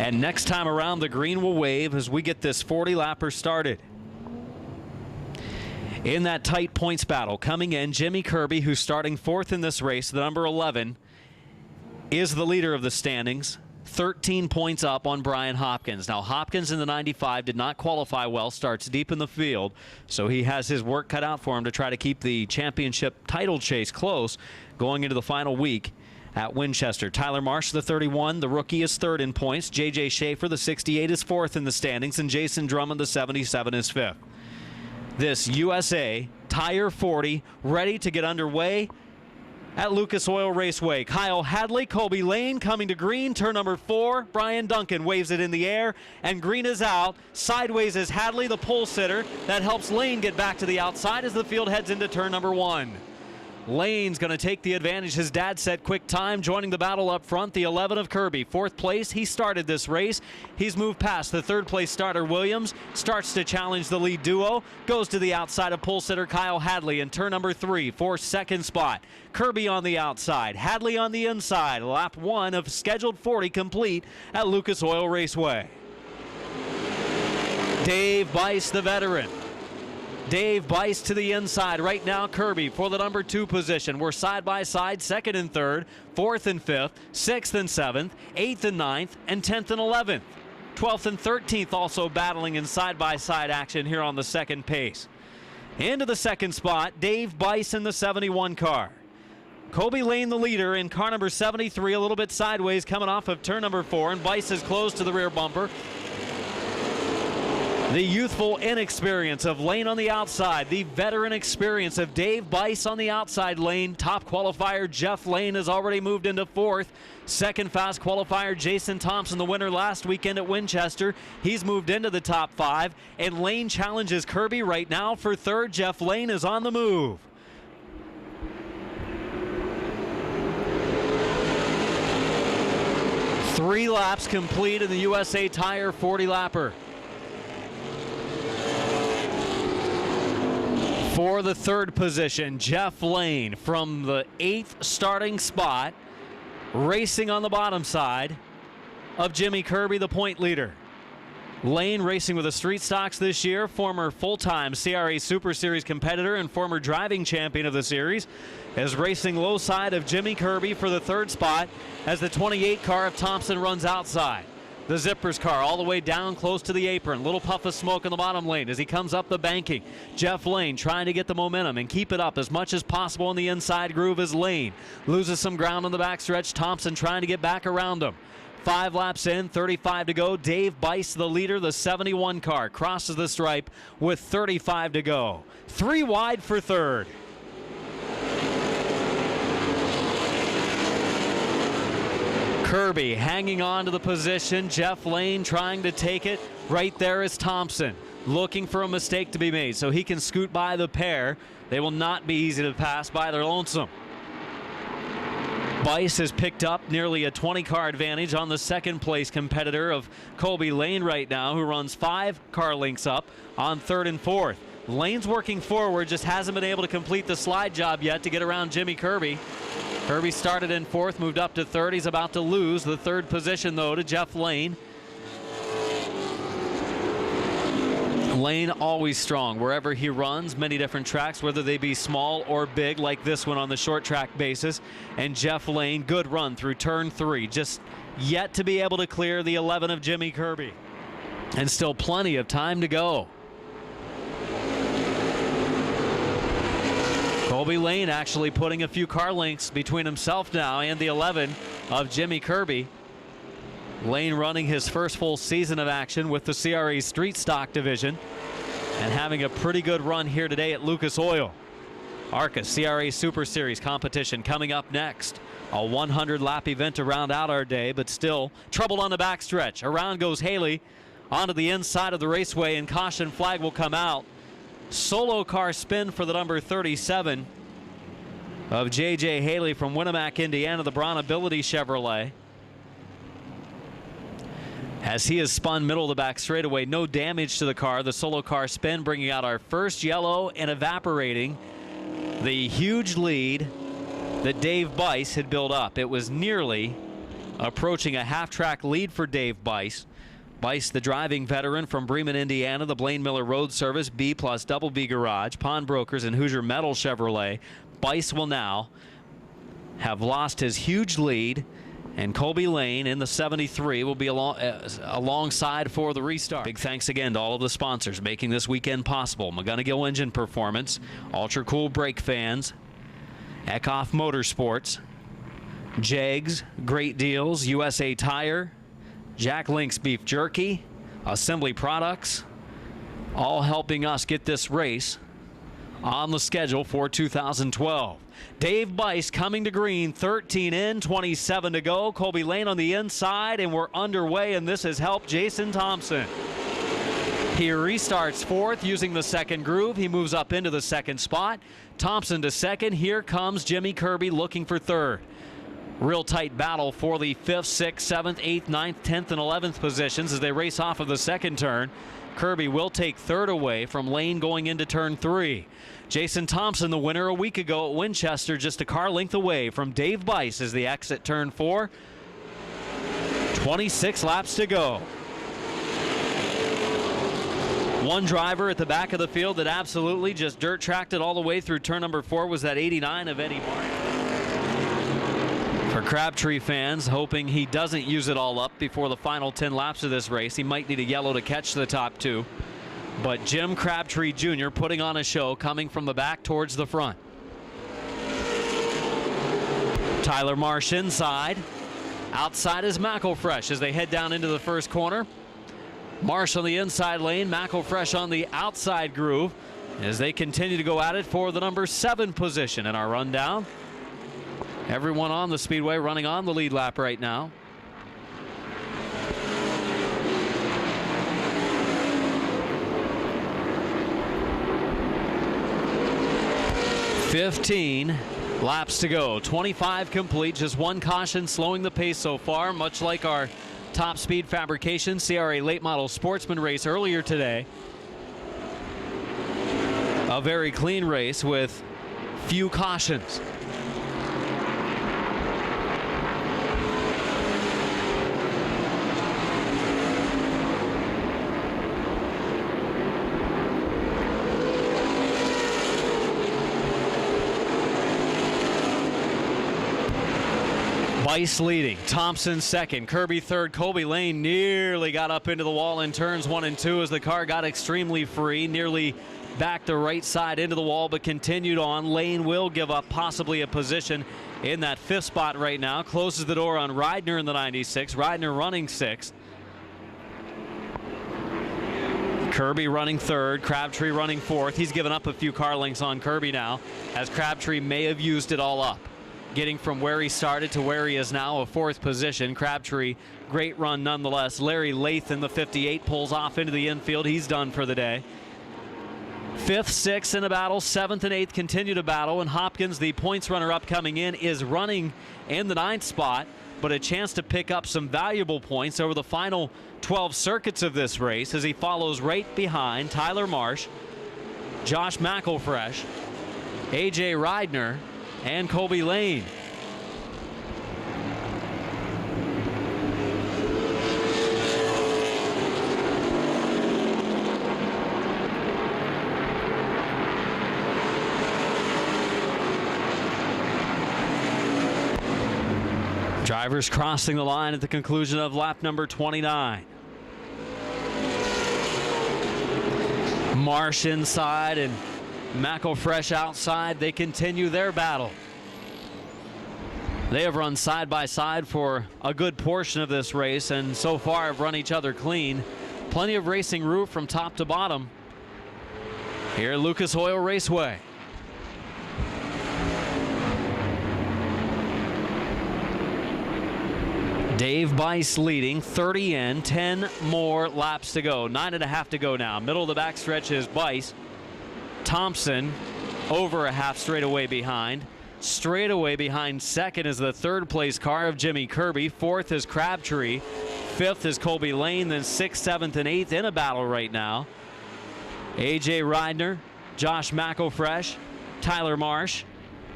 And next time around, the green will wave as we get this 40-lapper started. In that tight points battle, coming in, Jimmy Kirby, who's starting fourth in this race, the number 11, is the leader of the standings. 13 points up on Brian Hopkins. Now, Hopkins in the 95 did not qualify well, starts deep in the field, so he has his work cut out for him to try to keep the championship title chase close going into the final week at Winchester. Tyler Marsh, the 31, the rookie, is third in points. J.J. Schaefer, the 68, is fourth in the standings, and Jason Drummond, the 77, is fifth. This USA Tire 40 ready to get underway at Lucas Oil Raceway. Kyle Hadley, Colby Lane coming to green, turn number 4. Brian Duncan waves it in the air, and green is out. Sideways is Hadley, the pole sitter. That helps Lane get back to the outside as the field heads into turn number 1. Lane's going to take the advantage. His dad set quick time, joining the battle up front, the 11 of Kirby. Fourth place, he started this race. He's moved past the third place starter Williams, starts to challenge the lead duo, goes to the outside of pole sitter Kyle Hadley in turn number 3 for second spot. Kirby on the outside, Hadley on the inside. Lap 1 of scheduled 40 complete at Lucas Oil Raceway. Dave Bice, the veteran. Dave Bice to the inside. Right now, Kirby for the number 2 position. We're side by side, second and third, fourth and fifth, sixth and seventh, eighth and ninth, and 10th and 11th. 12th and 13th also battling in side-by-side action here on the second pace. Into the second spot, Dave Bice in the 71 car. Colby Lane, the leader, in car number 73, a little bit sideways coming off of turn number 4, and Bice is close to the rear bumper. The youthful inexperience of Lane on the outside. The veteran experience of Dave Bice on the outside lane. Top qualifier Jeff Lane has already moved into fourth. Second fast qualifier Jason Thompson, the winner last weekend at Winchester. He's moved into the top 5. And Lane challenges Kirby right now for third. Jeff Lane is on the move. Three laps complete in the USA Tire 40-lapper. For the third position, Jeff Lane from the 8th starting spot, racing on the bottom side of Jimmy Kirby, the point leader. Lane racing with the Street Stocks this year, former full-time CRA Super Series competitor and former driving champion of the series, is racing low side of Jimmy Kirby for the third spot as the 28 car of Thompson runs outside. The Zippers car all the way down close to the apron. Little puff of smoke in the bottom lane as he comes up the banking. Jeff Lane trying to get the momentum and keep it up as much as possible in the inside groove as Lane loses some ground on the backstretch. Thompson trying to get back around him. 5 laps in, 35 to go. Dave Bice, the leader, the 71 car, crosses the stripe with 35 to go. 3 wide for third. Kirby hanging on to the position. Jeff Lane trying to take it. Right there is Thompson looking for a mistake to be made so he can scoot by the pair. They will not be easy to pass by their lonesome. Bice has picked up nearly a 20-car advantage on the second place competitor of Colby Lane right now, who runs 5 car lengths up on third and fourth. Lane's working forward, just hasn't been able to complete the slide job yet to get around Jimmy Kirby. Kirby started in fourth, moved up to third. He's about to lose the third position, though, to Jeff Lane. Lane always strong wherever he runs, many different tracks, whether they be small or big, like this one on the short track basis. And Jeff Lane, good run through turn 3, just yet to be able to clear the 11 of Jimmy Kirby. And still plenty of time to go. Colby Lane actually putting a few car lengths between himself now and the 11 of Jimmy Kirby. Lane running his first full season of action with the CRA Street Stock division and having a pretty good run here today at Lucas Oil. ARCA CRA Super Series competition coming up next. A 100-lap event to round out our day, but still trouble on the backstretch. Around goes Haley onto the inside of the raceway, and caution flag will come out. Solo car spin for the number 37 of J.J. Haley from Winamac, Indiana, the Brawl Ability Chevrolet. As he has spun middle of the back straightaway, no damage to the car. The solo car spin bringing out our first yellow and evaporating the huge lead that Dave Bice had built up. It was nearly approaching a half-track lead for Dave Bice. Bice, the driving veteran from Bremen, Indiana, the Blaine Miller Road Service, B plus Double B Garage, Pawnbrokers, and Hoosier Metal Chevrolet. Bice will now have lost his huge lead, and Colby Lane in the 73 will be alongside for the restart. Big thanks again to all of the sponsors making this weekend possible. McGonigal Engine Performance, Ultra Cool Brake Fans, Eckhoff Motorsports, Jegs, Great Deals, USA Tire, Jack Link's Beef Jerky, Assembly Products, all helping us get this race on the schedule for 2012. Dave Bice coming to green, 13 in, 27 to go. Colby Lane on the inside, and we're underway, and this has helped Jason Thompson. He restarts fourth using the second groove. He moves up into the second spot. Thompson to second. Here comes Jimmy Kirby looking for third. Real tight battle for the 5th, 6th, 7th, 8th, 9th, 10th, and 11th positions as they race off of the second turn. Kirby will take third away from Lane going into turn 3. Jason Thompson, the winner a week ago at Winchester, just a car length away from Dave Bice as the exit turn 4. 26 laps to go. One driver at the back of the field that absolutely just dirt tracked it all the way through turn number 4 was that 89 of Eddie Martin. For Crabtree fans, hoping he doesn't use it all up before the final 10 laps of this race. He might need a yellow to catch the top 2. But Jim Crabtree Jr. putting on a show, coming from the back towards the front. Tyler Marsh inside. Outside is McElfresh as they head down into the first corner. Marsh on the inside lane, McElfresh on the outside groove as they continue to go at it for the number 7 position in our rundown. Everyone on the speedway running on the lead lap right now. "15 laps to go, 25 complete, just one caution slowing the pace so far, much like our Top Speed Fabrication CRA Late Model Sportsman race earlier today. A very clean race with few cautions. Bice leading, Thompson second, Kirby third. Colby Lane nearly got up into the wall in turns 1 and 2 as the car got extremely free, nearly back the right side into the wall, but continued on. Lane will give up possibly a position in that 5th spot right now. Closes the door on Reidner in the 96. Reidner running 6th. Kirby running 3rd, Crabtree running 4th. He's given up a few car lengths on Kirby now, as Crabtree may have used it all up. Getting from where he started to where he is now, a 4th position. Crabtree, great run nonetheless. Larry Lath in the 58 pulls off into the infield. He's done for the day. 5th, 6th in a battle, 7th and 8th continue to battle, and Hopkins, the points runner-up coming in, is running in the 9th spot, but a chance to pick up some valuable points over the final 12 circuits of this race as he follows right behind Tyler Marsh, Josh McElfresh, A.J. Reidner, and Colby Lane. Drivers crossing the line at the conclusion of lap number 29. Marsh inside and McElfresh outside. They continue their battle. They have run side by side for a good portion of this race, and so far have run each other clean. Plenty of racing route from top to bottom here at Lucas Oil Raceway. Dave Bice leading, 30 in, 10 more laps to go. 9.5 to go now. Middle of the backstretch is Bice. Thompson over a half straightaway behind. Straightaway behind second is the 3rd place car of Jimmy Kirby. 4th is Crabtree. 5th is Colby Lane. Then 6th, 7th, and 8th in a battle right now. A.J. Reidner, Josh McElfresh, Tyler Marsh.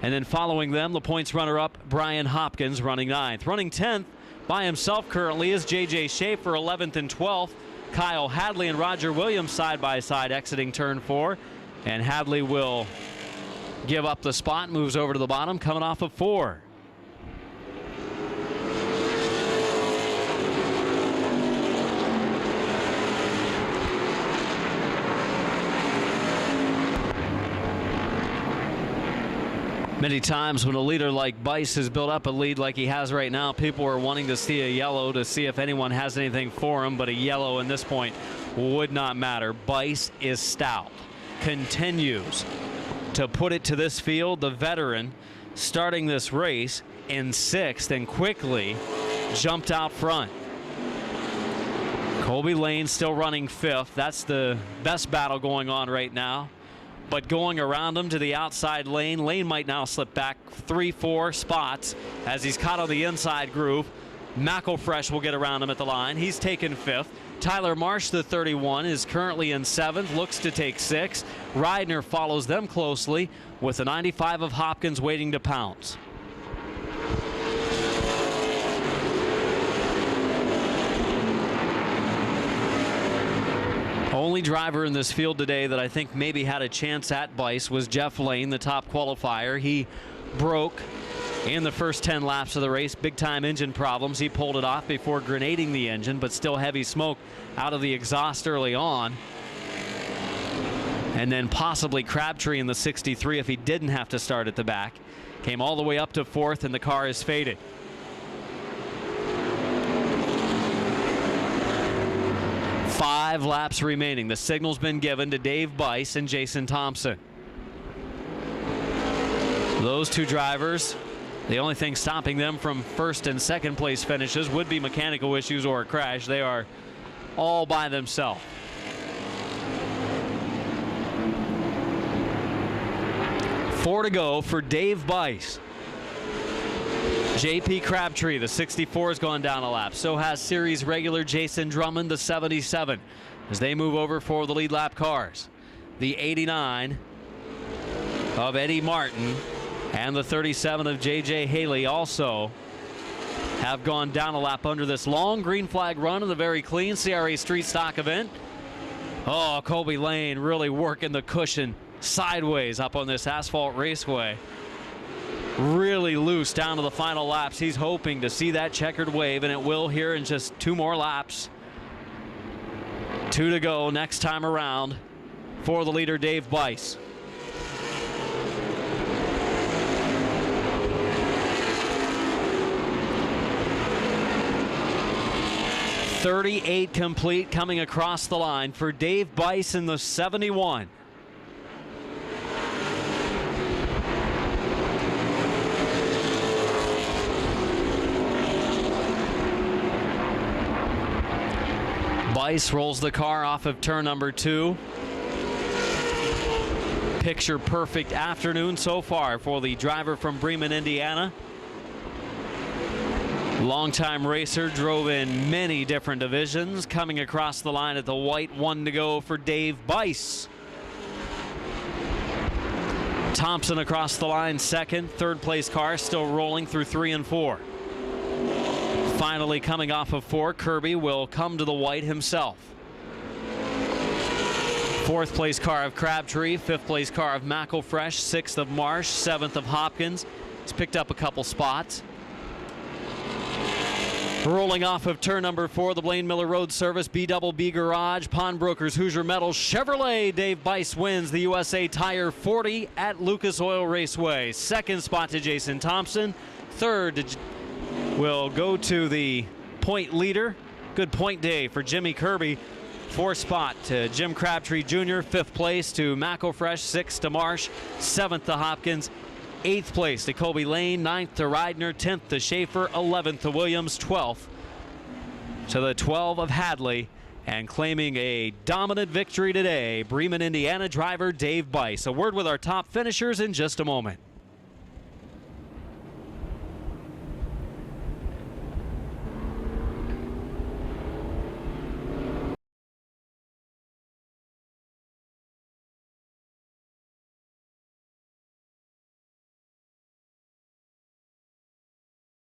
And then following them, the points runner-up, Brian Hopkins, running 9th. Running 10th, By himself currently is J.J. Schaefer, 11th and 12th. Kyle Hadley and Roger Williams side by side exiting turn 4. And Hadley will give up the spot, moves over to the bottom, coming off of 4. Many times when a leader like Bice has built up a lead like he has right now, people are wanting to see a yellow to see if anyone has anything for him, but a yellow in this point would not matter. Bice is stout, continues to put it to this field. The veteran starting this race in 6th and quickly jumped out front. Colby Lane still running 5th. That's the best battle going on right now. But going around him to the outside lane, Lane might now slip back 3-4 spots as he's caught on the inside groove. McElfresh will get around him at the line. He's taken 5th. Tyler Marsh, the 31, is currently in 7th, looks to take 6th. Reidner follows them closely with the 95 of Hopkins waiting to pounce. Only driver in this field today that I think maybe had a chance at Bice was Jeff Lane, the top qualifier. He broke in the first 10 laps of the race. Big time engine problems. He pulled it off before grenading the engine, but still heavy smoke out of the exhaust early on. And then possibly Crabtree in the 63 if he didn't have to start at the back. Came all the way up to 4th and the car is faded. Five laps remaining. The signal's been given to Dave Bice and Jason Thompson. Those two drivers, the only thing stopping them from 1st and 2nd place finishes would be mechanical issues or a crash. They are all by themselves. Four to go for Dave Bice. J.P. Crabtree, the 64, has gone down a lap. So has series regular Jason Drummond, the 77, as they move over for the lead lap cars. The 89 of Eddie Martin and the 37 of J.J. Haley also have gone down a lap under this long green flag run in the very clean CRA Street Stock event. Oh, Colby Lane really working the cushion sideways up on this asphalt raceway. Really loose down to the final laps. He's hoping to see that checkered wave, and it will here in just 2 more laps. 2 to go next time around for the leader, Dave Bice. .38 complete coming across the line for Dave Bice in the 71. Bice rolls the car off of turn number 2. Picture perfect afternoon so far for the driver from Bremen, Indiana. Longtime racer, drove in many different divisions. Coming across the line at the white, 1 to go for Dave Bice. Thompson across the line 2nd. 3rd place car still rolling through 3 and 4. Finally coming off of 4, Kirby will come to the white himself. 4th place car of Crabtree, 5th place car of McElfresh, 6th of Marsh, 7th of Hopkins. He's picked up a couple spots. Rolling off of turn number 4, the Blaine Miller Road Service, B-Double-B Garage, Pawnbrokers, Hoosier Metals, Chevrolet. Dave Bice wins the USA Tire 40 at Lucas Oil Raceway. 2nd spot to Jason Thompson. 3rd will go to the point leader. Good point day for Jimmy Kirby. 4th spot to Jim Crabtree Jr. 5th place to McElfresh. 6th to Marsh. 7th to Hopkins. 8th place to Colby Lane. 9th to Reidner. 10th to Schaefer. 11th to Williams. 12th to the 12 of Hadley. And claiming a dominant victory today, Bremen, Indiana driver Dave Bice. A word with our top finishers in just a moment.